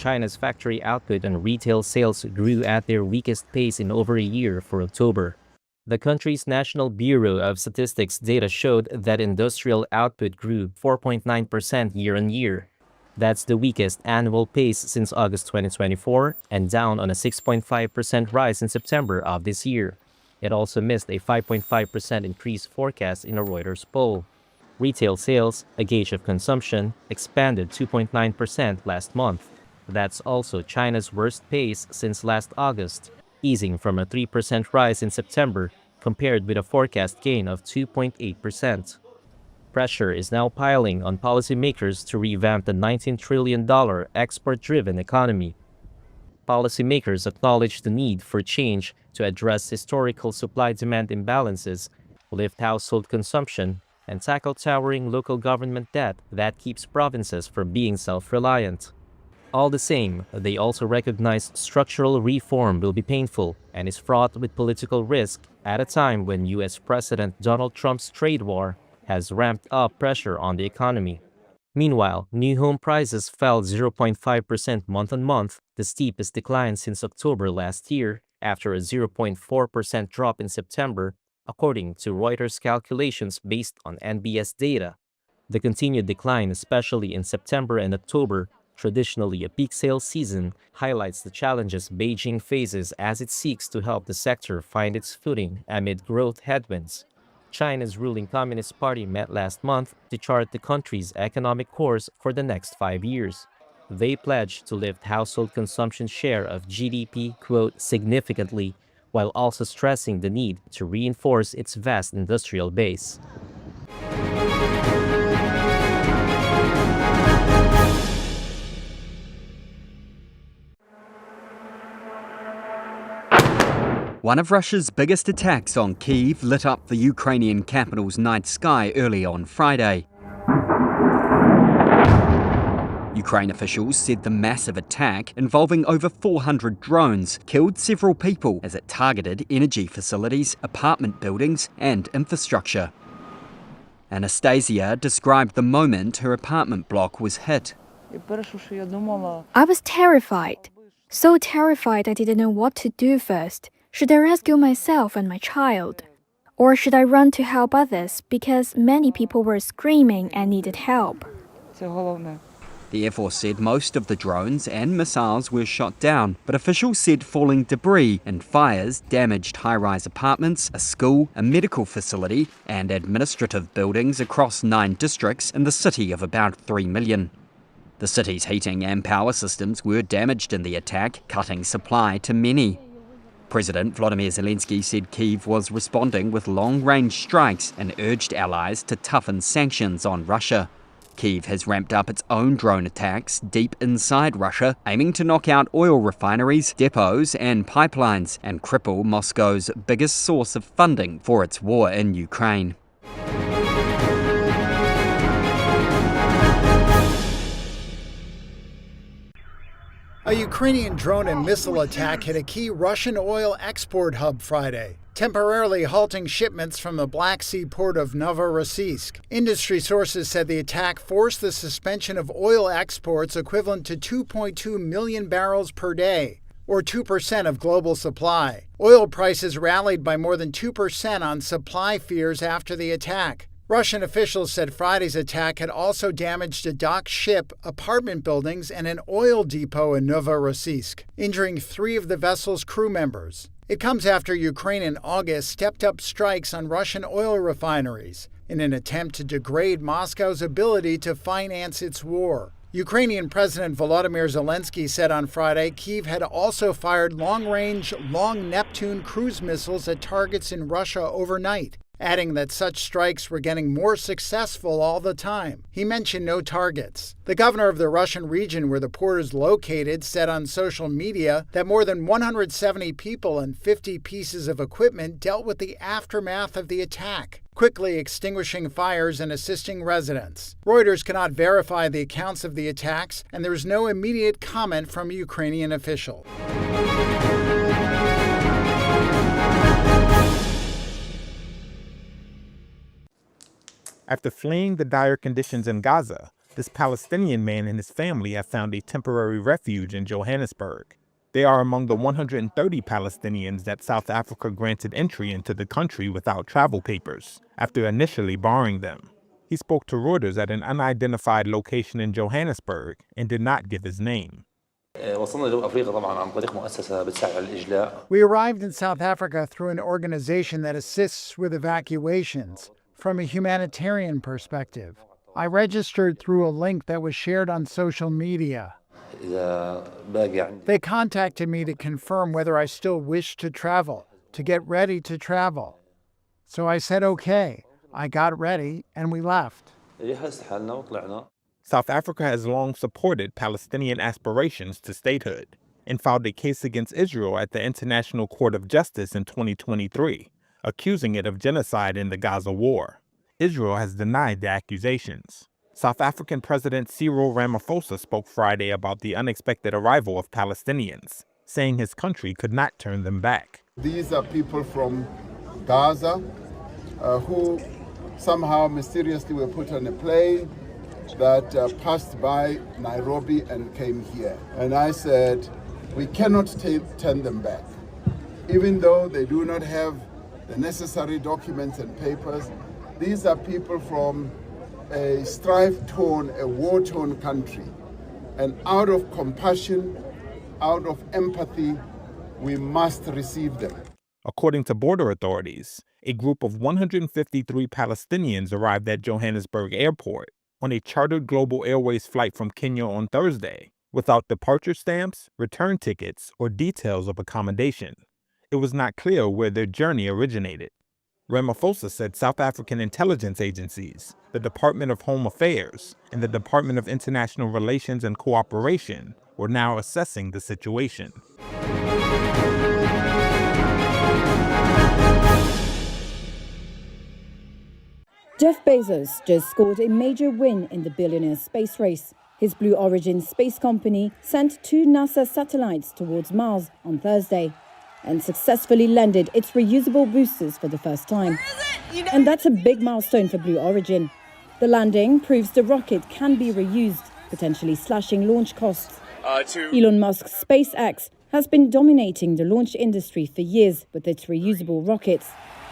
China's factory output and retail sales grew at their weakest pace in over a year for October. The country's National Bureau of Statistics data showed that industrial output grew 4.9% year-on-year. That's the weakest annual pace since August 2024 and down on a 6.5% rise in September of this year. It also missed a 5.5% increase forecast in a Reuters poll. Retail sales, a gauge of consumption, expanded 2.9% last month. That's also China's worst pace since last August, easing from a 3% rise in September compared with a forecast gain of 2.8%. Pressure is now piling on policymakers to revamp the $19 trillion export-driven economy. Policymakers acknowledge the need for change to address historical supply-demand imbalances, lift household consumption, and tackle towering local government debt that keeps provinces from being self-reliant. All the same, they also recognize structural reform will be painful and is fraught with political risk at a time when U.S. President Donald Trump's trade war has ramped up pressure on the economy. Meanwhile, new home prices fell 0.5% month-on-month, the steepest decline since October last year, after a 0.4% drop in September, according to Reuters calculations based on NBS data. The continued decline, especially in September and October, traditionally a peak sales season, highlights the challenges Beijing faces as it seeks to help the sector find its footing amid growth headwinds. China's ruling Communist Party met last month to chart the country's economic course for the next 5 years. They pledged to lift household consumption share of GDP, quote, significantly, while also stressing the need to reinforce its vast industrial base. One of Russia's biggest attacks on Kyiv lit up the Ukrainian capital's night sky early on Friday. Ukraine officials said the massive attack, involving over 400 drones, killed several people as it targeted energy facilities, apartment buildings, and infrastructure. Anastasia described the moment her apartment block was hit. I was terrified. So terrified I didn't know what to do first. Should I rescue myself and my child? Or should I run to help others because many people were screaming and needed help? The Air Force said most of the drones and missiles were shot down, but officials said falling debris and fires damaged high-rise apartments, a school, a medical facility, and administrative buildings across 9 districts in the city of about 3 million. The city's heating and power systems were damaged in the attack, cutting supply to many. President Volodymyr Zelensky said Kyiv was responding with long-range strikes and urged allies to toughen sanctions on Russia. Kyiv has ramped up its own drone attacks deep inside Russia, aiming to knock out oil refineries, depots and pipelines, and cripple Moscow's biggest source of funding for its war in Ukraine. A Ukrainian drone and missile attack hit a key Russian oil export hub Friday, temporarily halting shipments from the Black Sea port of Novorossiysk. Industry sources said the attack forced the suspension of oil exports equivalent to 2.2 million barrels per day, or 2% of global supply. Oil prices rallied by more than 2% on supply fears after the attack. Russian officials said Friday's attack had also damaged a docked ship, apartment buildings, and an oil depot in Novorossiysk, injuring 3 of the vessel's crew members. It comes after Ukraine in August stepped up strikes on Russian oil refineries in an attempt to degrade Moscow's ability to finance its war. Ukrainian President Volodymyr Zelensky said on Friday Kyiv had also fired long-range, long Neptune cruise missiles at targets in Russia overnight, adding that such strikes were getting more successful all the time. He mentioned no targets. The governor of the Russian region where the port is located said on social media that more than 170 people and 50 pieces of equipment dealt with the aftermath of the attack, quickly extinguishing fires and assisting residents. Reuters cannot verify the accounts of the attacks, and there is no immediate comment from a Ukrainian official. After fleeing the dire conditions in Gaza, This Palestinian man and his family have found a temporary refuge in Johannesburg. They are among the 130 Palestinians that South Africa granted entry into the country without travel papers, after initially barring them. He spoke to Reuters at an unidentified location in Johannesburg and did not give his name. We arrived in South Africa through an organization that assists with evacuations from a humanitarian perspective. I registered through a link that was shared on social media. They contacted me to confirm whether I still wished to travel, to get ready to travel. So I said okay. I got ready and we left. South Africa has long supported Palestinian aspirations to statehood and filed a case against Israel at the International Court of Justice in 2023, accusing it of genocide in the Gaza war. Israel has denied the accusations. South African President Cyril Ramaphosa spoke Friday about the unexpected arrival of Palestinians, saying his country could not turn them back. These are people from Gaza who somehow mysteriously were put on a plane that passed by Nairobi and came here. And I said, we cannot turn them back. Even though they do not have the necessary documents and papers, these are people from a strife-torn, a war-torn country. And out of compassion, out of empathy, we must receive them. According to border authorities, a group of 153 Palestinians arrived at Johannesburg Airport on a chartered Global Airways flight from Kenya on Thursday, without departure stamps, return tickets, or details of accommodation. It was not clear where their journey originated. Ramaphosa said South African intelligence agencies, the Department of Home Affairs, and the Department of International Relations and Cooperation were now assessing the situation. Jeff Bezos just scored a major win in the billionaire's space race. His Blue Origin space company sent 2 NASA satellites towards Mars on Thursday and successfully landed its reusable boosters for the first time. And that's a big milestone for Blue Origin. The landing proves the rocket can be reused, potentially slashing launch costs. Elon Musk's SpaceX has been dominating the launch industry for years with its reusable rockets.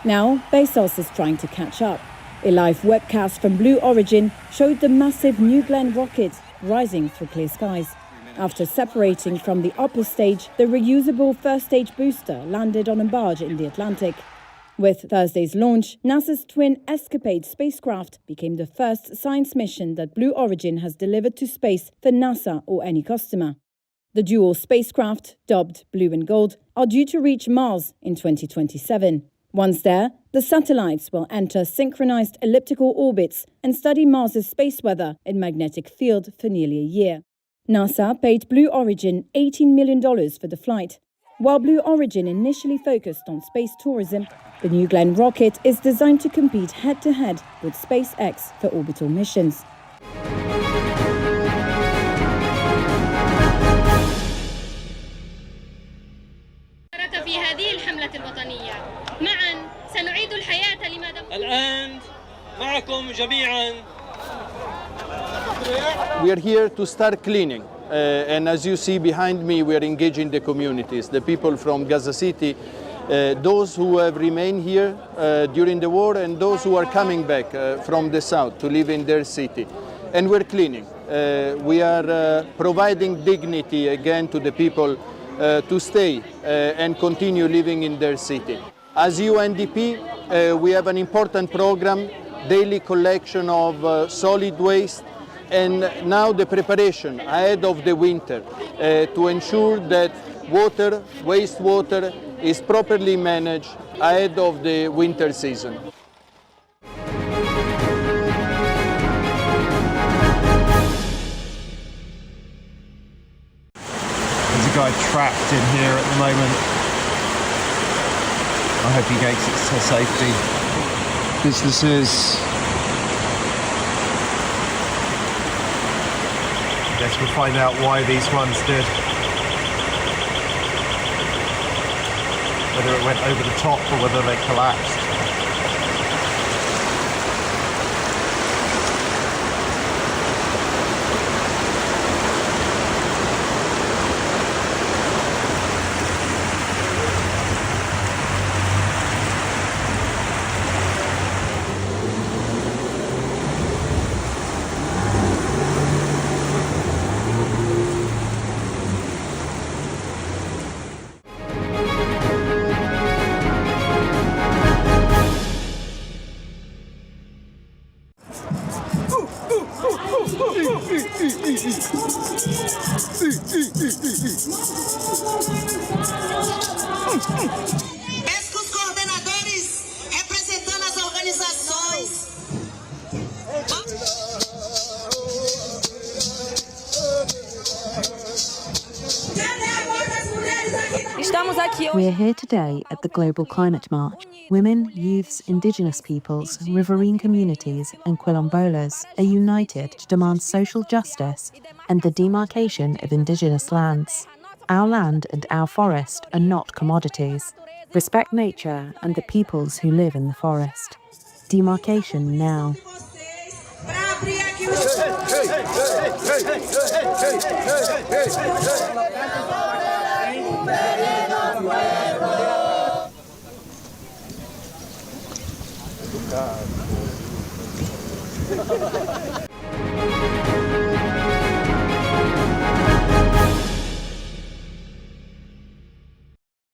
Now, Bezos is trying to catch up. A live webcast from Blue Origin showed the massive New Glenn rocket rising through clear skies. After separating from the upper stage, the reusable first-stage booster landed on a barge in the Atlantic. With Thursday's launch, NASA's twin Escapade spacecraft became the first science mission that Blue Origin has delivered to space for NASA or any customer. The dual spacecraft, dubbed Blue and Gold, are due to reach Mars in 2027. Once there, the satellites will enter synchronized elliptical orbits and study Mars's space weather and magnetic field for nearly a year. NASA paid Blue Origin $18 million for the flight. While Blue Origin initially focused on space tourism, the New Glenn rocket is designed to compete head-to-head with SpaceX for orbital missions. في هذه الحملة الوطنية معا سنعيد الحياة لماذا الآن معكم جميعا. We are here to start cleaning and as you see behind me we are engaging the communities, the people from Gaza City, those who have remained here during the war and those who are coming back from the south to live in their city. And we're cleaning. We are providing dignity again to the people to stay and continue living in their city. As UNDP, we have an important program, daily collection of solid waste, and now the preparation ahead of the winter to ensure that water, wastewater, is properly managed ahead of the winter season. There's a guy trapped in here at the moment. I hope he makes it to safety. Businesses. I guess we'll find out why these ones did. Whether it went over the top or whether they collapsed. We're here today at the Global Climate March. Women, youths, indigenous peoples, riverine communities and quilombolas are united to demand social justice and the demarcation of indigenous lands. Our land and our forest are not commodities. Respect nature and the peoples who live in the forest. Demarcation now.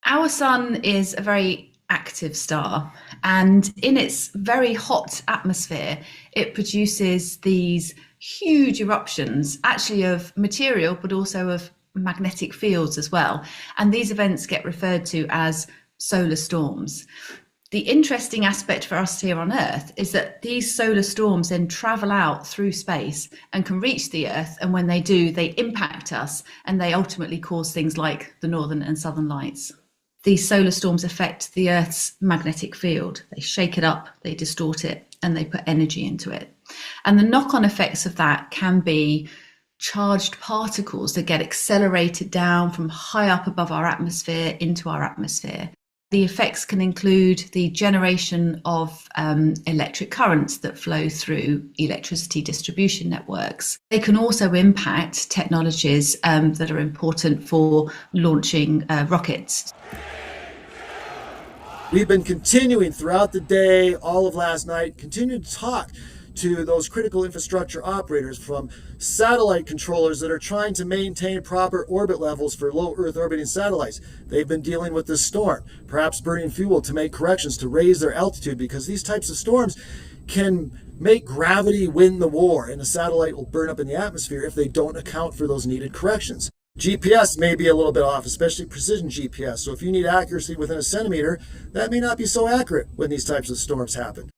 Our sun is a very active star, and in its very hot atmosphere, it produces these huge eruptions, actually of material, but also of magnetic fields as well. And these events get referred to as solar storms. The interesting aspect for us here on Earth is that these solar storms then travel out through space and can reach the Earth. And when they do, they impact us and they ultimately cause things like the northern and southern lights. These solar storms affect the Earth's magnetic field. They shake it up, they distort it, and they put energy into it. And the knock-on effects of that can be charged particles that get accelerated down from high up above our atmosphere into our atmosphere. The effects can include the generation of electric currents that flow through electricity distribution networks. They can also impact technologies that are important for launching rockets. We've been continuing throughout the day, all of last night, continuing to talk to those critical infrastructure operators, from satellite controllers that are trying to maintain proper orbit levels for low Earth orbiting satellites. They've been dealing with this storm, perhaps burning fuel to make corrections to raise their altitude, because these types of storms can make gravity win the war, and a satellite will burn up in the atmosphere if they don't account for those needed corrections. GPS may be a little bit off, especially precision GPS. So if you need accuracy within a centimeter, that may not be so accurate when these types of storms happen.